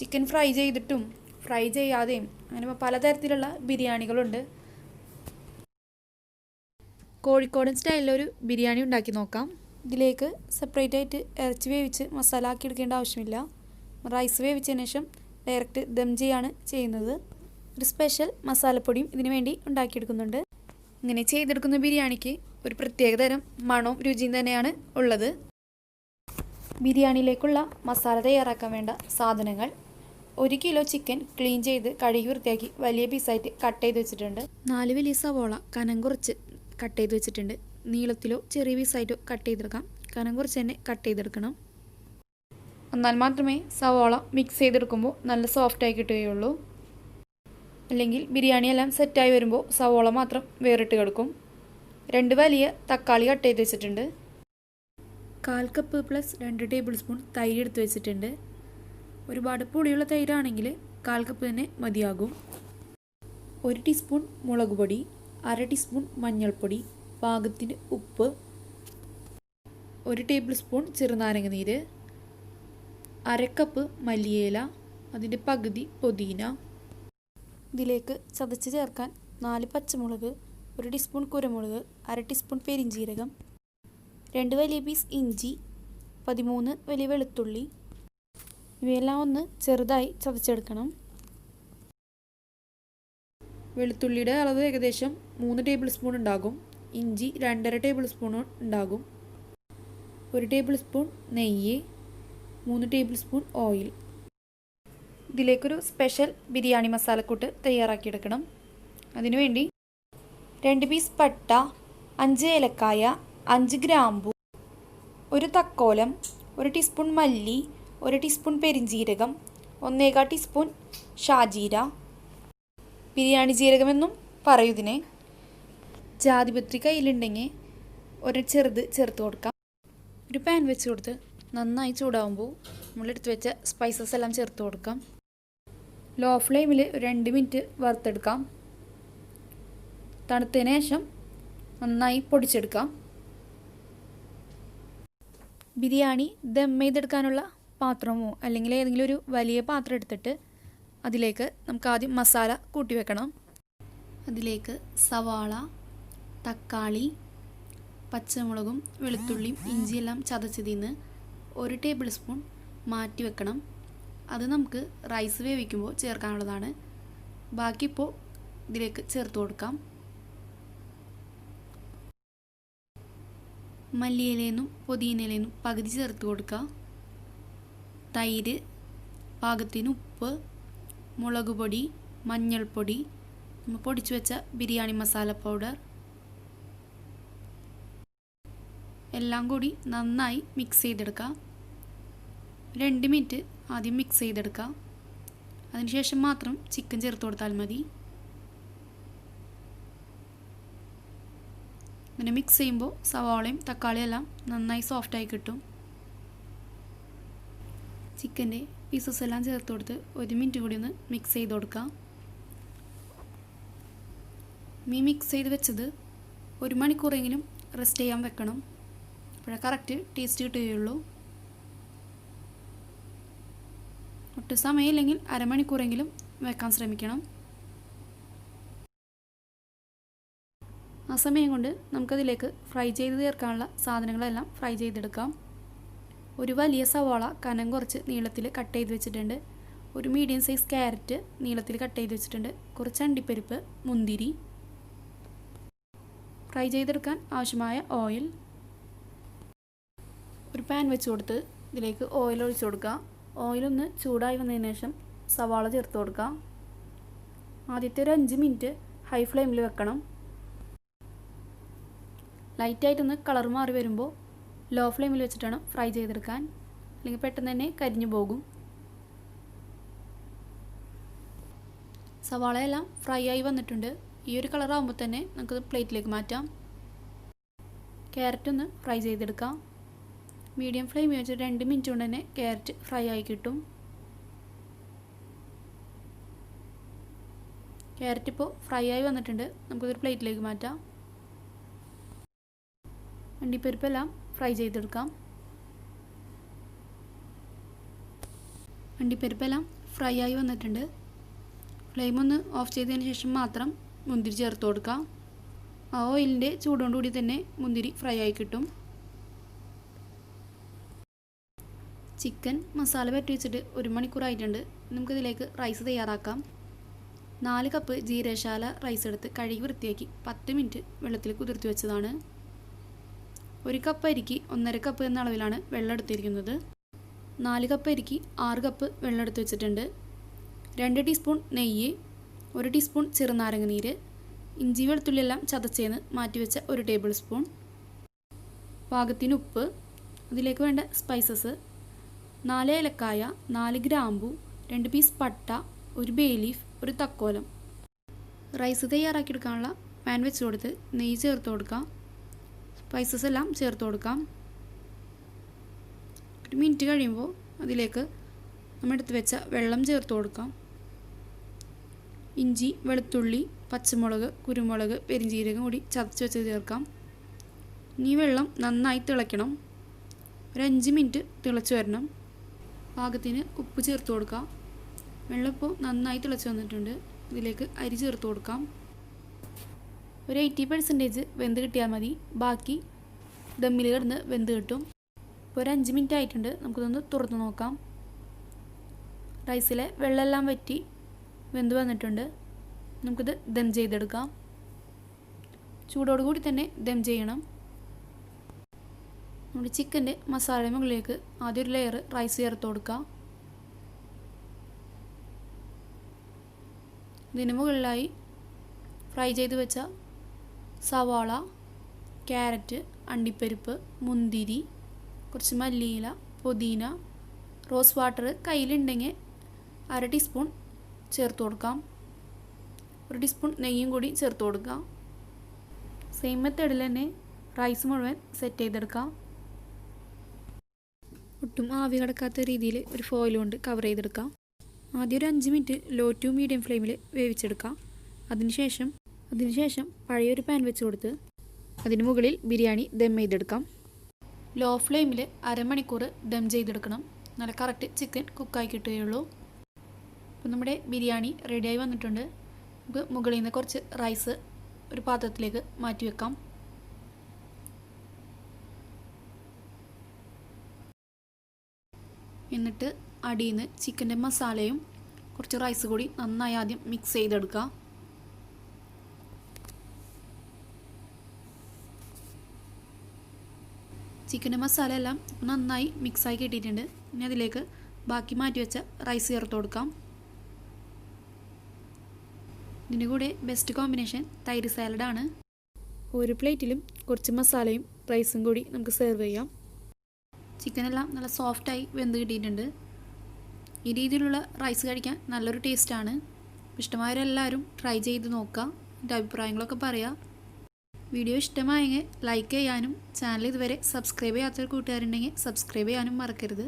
Chicken fry ചെയ്തിട്ടും fry ചെയ്യാതെയും അങ്ങനെ പലതരത്തിലുള്ള ബിരിയാണികളുണ്ട്. കോഴിക്കോടൻ സ്റ്റൈലിലൊരു ബിരിയാണി ഉണ്ടാക്കി നോക്കാം. ഇതിലേക്ക് സെപ്പറേറ്റ് ആയിട്ട് ഇറച്ചി വേവിച്ച് മസാല ആക്കി എടുക്കേണ്ട ആവശ്യമില്ല. റൈസ് വേവിച്ചതിന് ശേഷം ഡയറക്റ്റ് ദം ചെയ്യാണ് ചെയ്യുന്നത്. ഒരു സ്പെഷ്യൽ മസാലപ്പൊടിയും ഇതിനു വേണ്ടി ഉണ്ടാക്കിയെടുക്കുന്നുണ്ട്. ഇങ്ങനെ ചെയ്തെടുക്കുന്ന ബിരിയാണിക്ക് ഒരു പ്രത്യേകതരം മണവും രുചിയും തന്നെയാണ് ഉള്ളത്. ബിരിയാണിയിലേക്കുള്ള മസാല തയ്യാറാക്കാൻ വേണ്ട സാധനങ്ങൾ: 1 കിലോ ചിക്കൻ ക്ലീൻ ചെയ്ത് കഴുകി വൃത്തിയാക്കി വലിയ പീസായിട്ട് കട്ട് ചെയ്ത് വെച്ചിട്ടുണ്ട്. 4 വലിയ സവോള കനം കുറച്ച് കട്ട് ചെയ്ത് വെച്ചിട്ടുണ്ട്. നീളത്തിലോ ചെറിയ പീസായിട്ടോ കട്ട് ചെയ്തെടുക്കാം. കനം കുറച്ച് തന്നെ കട്ട് ചെയ്തെടുക്കണം. എന്നാൽ മാത്രമേ സവോള മിക്സ് ചെയ്തെടുക്കുമ്പോൾ നല്ല സോഫ്റ്റായി കിട്ടുകയുള്ളൂ. അല്ലെങ്കിൽ ബിരിയാണിയെല്ലാം സെറ്റായി വരുമ്പോൾ സവോള മാത്രം വേറിട്ട് കിടക്കും. 2 വലിയ തക്കാളി കട്ട് ചെയ്ത് വെച്ചിട്ടുണ്ട്. 1/4 കപ്പ് പ്ലസ് 2 ടേബിൾ സ്പൂൺ തൈര് എടുത്ത് വെച്ചിട്ടുണ്ട്. ഒരുപാട് പുളിയുള്ള തൈരാണെങ്കിൽ 1/4 കപ്പ് തന്നെ മതിയാകും. 1 ടീസ്പൂൺ മുളക് പൊടി, 1/2 ടീസ്പൂൺ മഞ്ഞൾപ്പൊടി, പാകത്തിന് ഉപ്പ്, 1 ടേബിൾ സ്പൂൺ ചെറുനാരങ്ങ നീര്, 1/2 കപ്പ് മല്ലിയില, അതിൻ്റെ പകുതി പുതിന. ഇതിലേക്ക് ചതച്ച് ചേർക്കാൻ 4 പച്ചമുളക്, 1 ടീസ്പൂൺ കുരുമുളക്, 1/2 ടീസ്പൂൺ പെരിഞ്ജീരകം, 2 വലിയ പീസ് ഇഞ്ചി, 13 വലിയ വെളുത്തുള്ളി. ഇവയെല്ലാം ഒന്ന് ചെറുതായി ചതച്ചെടുക്കണം. വെളുത്തുള്ളിയുടെ അളവ് ഏകദേശം 3 ടേബിൾ സ്പൂൺ ഉണ്ടാകും. ഇഞ്ചി 2.5 ടേബിൾ സ്പൂൺ ഉണ്ടാകും. 1 ടേബിൾ സ്പൂൺ നെയ്യ്, 3 ടേബിൾ സ്പൂൺ ഓയിൽ. ഇതിലേക്കൊരു സ്പെഷ്യൽ ബിരിയാണി മസാലക്കൂട്ട് തയ്യാറാക്കിയെടുക്കണം. അതിനുവേണ്ടി 2 പീസ് പട്ട, 5 ഏലക്കായ, 5 ഗ്രാമ്പു, 1 തക്കോലം, 1 ടീസ്പൂൺ മല്ലി, 1 ടീസ്പൂൺ പെരിഞ്ജീരകം, 1/4 ടീസ്പൂൺ ഷാജീര, ബിരിയാണി ജീരകമെന്നും പറയുന്നതിനെ. ജാതിപത്രി കയ്യിലുണ്ടെങ്കിൽ ഒരു ചെറുത് ചേർത്ത് കൊടുക്കാം. ഒരു പാൻ വെച്ച് കൊടുത്ത് നന്നായി ചൂടാകുമ്പോൾ നമ്മളെടുത്ത് വെച്ച സ്പൈസസ് എല്ലാം ചേർത്ത് കൊടുക്കാം. ലോ ഫ്ലെയിമിൽ 2 മിനിറ്റ് വറുത്തെടുക്കാം. തണുത്തതിന് ശേഷം നന്നായി പൊടിച്ചെടുക്കാം. ബിരിയാണി ദം ചെയ്തെടുക്കാനുള്ള പാത്രമോ അല്ലെങ്കിൽ ഏതെങ്കിലും ഒരു വലിയ പാത്രം എടുത്തിട്ട് അതിലേക്ക് നമുക്ക് ആദ്യം മസാല കൂട്ടി വെക്കണം. അതിലേക്ക് സവാള, തക്കാളി, പച്ചമുളകും വെളുത്തുള്ളിയും ഇഞ്ചിയെല്ലാം ചതച്ചതിൽ നിന്ന് 1 ടേബിൾ സ്പൂൺ മാറ്റി വെക്കണം. അത് നമുക്ക് റൈസ് വേവിക്കുമ്പോൾ ചേർക്കാനുള്ളതാണ്. ബാക്കി ഇപ്പോൾ ഇതിലേക്ക് ചേർത്ത് കൊടുക്കാം. മല്ലിയിലേന്നും പുതിനയിലേന്നും പകുതി ചേർത്ത് കൊടുക്കുക. തൈര്, പാകത്തിന് ഉപ്പ്, മുളക് പൊടി, മഞ്ഞൾപ്പൊടി, നമ്മൾ പൊടിച്ചു വെച്ച ബിരിയാണി മസാല പൗഡർ എല്ലാം കൂടി നന്നായി മിക്സ് ചെയ്തെടുക്കുക. 2 മിനിറ്റ് ആദ്യം മിക്സ് ചെയ്തെടുക്കുക. അതിനുശേഷം മാത്രം ചിക്കൻ ചേർത്ത് കൊടുത്താൽ മതി. അങ്ങനെ മിക്സ് ചെയ്യുമ്പോൾ സവാളയും തക്കാളിയും എല്ലാം നന്നായി സോഫ്റ്റായി കിട്ടും. ചിക്കൻ്റെ പീസസ് എല്ലാം ചേർത്ത് കൊടുത്ത് 1 മിനിറ്റ് കൂടി ഒന്ന് മിക്സ് ചെയ്ത് കൊടുക്കാം. മിക്സ് ചെയ്ത് വെച്ചത് 1 മണിക്കൂറെങ്കിലും റെസ്റ്റ് ചെയ്യാൻ വെക്കണം. അപ്പോഴേ കറക്റ്റ് ടേസ്റ്റ് കിട്ടുകയുള്ളൂ. ഒട്ടും സമയമില്ലെങ്കിൽ അരമണിക്കൂറെങ്കിലും വെക്കാൻ ശ്രമിക്കണം. ആ സമയം കൊണ്ട് നമുക്കതിലേക്ക് ഫ്രൈ ചെയ്ത് തീർക്കാനുള്ള സാധനങ്ങളെല്ലാം ഫ്രൈ ചെയ്തെടുക്കാം. 1 വലിയ സവാള കനം കുറച്ച് നീളത്തിൽ കട്ട് ചെയ്ത് വെച്ചിട്ടുണ്ട്. 1 മീഡിയം സൈസ് ക്യാരറ്റ് നീളത്തിൽ കട്ട് ചെയ്ത് വെച്ചിട്ടുണ്ട്. കുറച്ച് അണ്ടിപ്പരിപ്പ്, മുന്തിരി. ഫ്രൈ ചെയ്തെടുക്കാൻ ആവശ്യമായ ഓയിൽ. ഒരു പാൻ വെച്ച് കൊടുത്ത് ഇതിലേക്ക് ഓയിൽ ഒഴിച്ച് കൊടുക്കുക. ഓയിലൊന്ന് ചൂടായി വന്നതിന് ശേഷം സവാള ചേർത്ത് കൊടുക്കുക. ആദ്യത്തെ ഒരു 5 മിനിറ്റ് ഹൈ ഫ്ലെയിമിൽ വെക്കണം. ലൈറ്റായിട്ടൊന്ന് കളർ മാറി വരുമ്പോൾ ലോ ഫ്ലെയിമിൽ വെച്ചിട്ടാണ് ഫ്രൈ ചെയ്തെടുക്കാൻ, അല്ലെങ്കിൽ പെട്ടെന്ന് തന്നെ കരിഞ്ഞു പോകും. സവാളയെല്ലാം ഫ്രൈ ആയി വന്നിട്ടുണ്ട്. ഈ ഒരു കളർ ആകുമ്പോൾ തന്നെ നമുക്കത് പ്ലേറ്റിലേക്ക് മാറ്റാം. ക്യാരറ്റ് ഒന്ന് ഫ്രൈ ചെയ്തെടുക്കാം. മീഡിയം ഫ്ലെയിമിൽ വെച്ച് 2 മിനിറ്റ് കൊണ്ട് തന്നെ ക്യാരറ്റ് ഫ്രൈ ആയി കിട്ടും. ക്യാരറ്റ് ഇപ്പോൾ ഫ്രൈ ആയി വന്നിട്ടുണ്ട്. നമുക്കൊരു പ്ലേറ്റിലേക്ക് മാറ്റാം. അണ്ടിപ്പരിപ്പെല്ലാം ഫ്രൈ ചെയ്തെടുക്കാം. അണ്ടിപ്പരിപ്പെല്ലാം ഫ്രൈ ആയി വന്നിട്ടുണ്ട്. ഫ്ലെയിം ഒന്ന് ഓഫ് ചെയ്തതിന് ശേഷം മാത്രം മുന്തിരി ചേർത്ത് കൊടുക്കാം. ആ ഓയിലിൻ്റെ ചൂടോടുകൂടി തന്നെ മുന്തിരി ഫ്രൈ ആയി കിട്ടും. ചിക്കൻ മസാല പരട്ടി വെച്ചിട്ട് 1 മണിക്കൂറായിട്ടുണ്ട്. നമുക്കിതിലേക്ക് റൈസ് തയ്യാറാക്കാം. 4 കപ്പ് ജീരകശാല റൈസ് എടുത്ത് കഴുകി വൃത്തിയാക്കി 10 മിനിറ്റ് വെള്ളത്തിൽ കുതിർത്തി വെച്ചതാണ്. 1 കപ്പ് അരിക്ക് 1.5 കപ്പ് എന്ന അളവിലാണ് വെള്ളം എടുത്തിരിക്കുന്നത്. 4 കപ്പ് അരിക്ക് 6 കപ്പ് വെള്ളം എടുത്ത് വെച്ചിട്ടുണ്ട്. 2 ടീസ്പൂൺ നെയ്യ്, 1 ടീസ്പൂൺ ചെറുനാരങ്ങ നീര്, ഇഞ്ചി വെളുത്തുള്ളിയെല്ലാം ചതച്ചേന്ന് മാറ്റിവെച്ച 1 ടേബിൾ സ്പൂൺ, പാകത്തിന് ഉപ്പ്, അതിലേക്ക് വേണ്ട സ്പൈസസ് 4 ഏലക്കായ, 4 ഗ്രാമ്പു, 2 പീസ് പട്ട, 1 ബേ ലീഫ്, 1 തക്കോലം. റൈസ് തയ്യാറാക്കിയെടുക്കാനുള്ള പാൻ വെച്ച് കൊടുത്ത് നെയ്യ് ചേർത്ത് കൊടുക്കാം. സ്പൈസസ് എല്ലാം ചേർത്ത് കൊടുക്കാം. 1 മിനിറ്റ് കഴിയുമ്പോൾ അതിലേക്ക് നമ്മൾ എടുത്ത് വെച്ച വെള്ളം ചേർത്ത് കൊടുക്കാം. ഇഞ്ചി, വെളുത്തുള്ളി, പച്ചമുളക്, കുരുമുളക്, പെരിഞ്ജീരകം കൂടി ചതച്ച് വെച്ച് ചേർക്കാം. ഈ വെള്ളം നന്നായി തിളയ്ക്കണം. 5 മിനിറ്റ് തിളച്ച് വരണം. പാകത്തിന് ഉപ്പ് ചേർത്ത് കൊടുക്കാം. വെള്ളം ഇപ്പോൾ നന്നായി തിളച്ച് വന്നിട്ടുണ്ട്. ഇതിലേക്ക് അരി ചേർത്ത് കൊടുക്കാം. 80% വെന്ത് കിട്ടിയാൽ മതി. ബാക്കി ദമ്മിൽ കിടന്ന് വെന്ത് കിട്ടും. ഇപ്പോൾ 5 മിനിറ്റ് ആയിട്ടുണ്ട്. നമുക്കിതൊന്ന് തുറന്ന് നോക്കാം. റൈസിലെ വെള്ളമെല്ലാം വറ്റി വെന്ത് വന്നിട്ടുണ്ട്. നമുക്കിത് ദം ചെയ്തെടുക്കാം. ചൂടോടുകൂടി തന്നെ ദം ചെയ്യണം. നമ്മുടെ ചിക്കൻ്റെ മസാല മുകളിലേക്ക് ആദ്യം 1 ലെയർ റൈസ് ചേർത്ത് കൊടുക്കാം. ഇതിന് മുകളിലായി ഫ്രൈ ചെയ്ത് വെച്ച സവാള, ക്യാരറ്റ്, അണ്ടിപ്പരിപ്പ്, മുന്തിരി, കുറച്ച് മല്ലിയില, പുതിന, റോസ് വാട്ടർ കയ്യിലുണ്ടെങ്കിൽ 1/2 ടീസ്പൂൺ ചേർത്ത് കൊടുക്കാം. 1 ടീസ്പൂൺ നെയ്യും കൂടി ചേർത്ത് കൊടുക്കാം. സെയിം മെത്തേഡിൽ തന്നെ റൈസ് മുഴുവൻ സെറ്റ് ചെയ്തെടുക്കാം. ഒട്ടും ആവി കടക്കാത്ത രീതിയിൽ ഒരു ഫോയിൽ കൊണ്ട് കവർ ചെയ്തെടുക്കാം. ആദ്യം ഒരു 5 മിനിറ്റ് ലോ ടു മീഡിയം ഫ്ലെയിമിൽ വേവിച്ചെടുക്കാം. അതിനുശേഷം പഴയൊരു പാൻ വെച്ച് കൊടുത്ത് അതിന് മുകളിൽ ബിരിയാണി ദം ചെയ്തെടുക്കാം. ലോ ഫ്ലെയിമിൽ 1/2 മണിക്കൂർ ദം ചെയ്തെടുക്കണം. നല്ല കറക്റ്റ് ചിക്കൻ കുക്കായി കിട്ടുകയുള്ളൂ. അപ്പോൾ നമ്മുടെ ബിരിയാണി റെഡിയായി വന്നിട്ടുണ്ട്. നമുക്ക് മുകളിൽ നിന്ന് കുറച്ച് റൈസ് ഒരു പാത്രത്തിലേക്ക് മാറ്റി വെക്കാം. എന്നിട്ട് അടിയിൽ നിന്ന് ചിക്കൻ്റെ മസാലയും കുറച്ച് റൈസ് കൂടി നന്നായി ആദ്യം മിക്സ് ചെയ്തെടുക്കുക. ചിക്കൻ്റെ മസാല എല്ലാം നന്നായി മിക്സായി കിട്ടിയിട്ടുണ്ട്. ഇനി അതിലേക്ക് ബാക്കി മാറ്റി വെച്ച റൈസ് ചേർത്ത് കൊടുക്കാം. ഇതിൻ്റെ കൂടെ ബെസ്റ്റ് കോമ്പിനേഷൻ തൈര് സാലഡാണ്. ഒരു പ്ലേറ്റിലും കുറച്ച് മസാലയും റൈസും കൂടി നമുക്ക് സെർവ് ചെയ്യാം. ചിക്കനെല്ലാം നല്ല സോഫ്റ്റായി വെന്ത് കിട്ടിയിട്ടുണ്ട്. ഈ രീതിയിലുള്ള റൈസ് കഴിക്കാൻ നല്ലൊരു ടേസ്റ്റാണ്. ഇഷ്ടമായവരെല്ലാവരും ട്രൈ ചെയ്ത് നോക്കുക. എൻ്റെ അഭിപ്രായങ്ങളൊക്കെ പറയാം. വീഡിയോ ഇഷ്ടമായെങ്കിൽ ലൈക്ക് ചെയ്യാനും ചാനൽ ഇതുവരെ സബ്സ്ക്രൈബ് ചെയ്യാത്തൊരു കൂട്ടുകാരുണ്ടെങ്കിൽ സബ്സ്ക്രൈബ് ചെയ്യാനും മറക്കരുത്.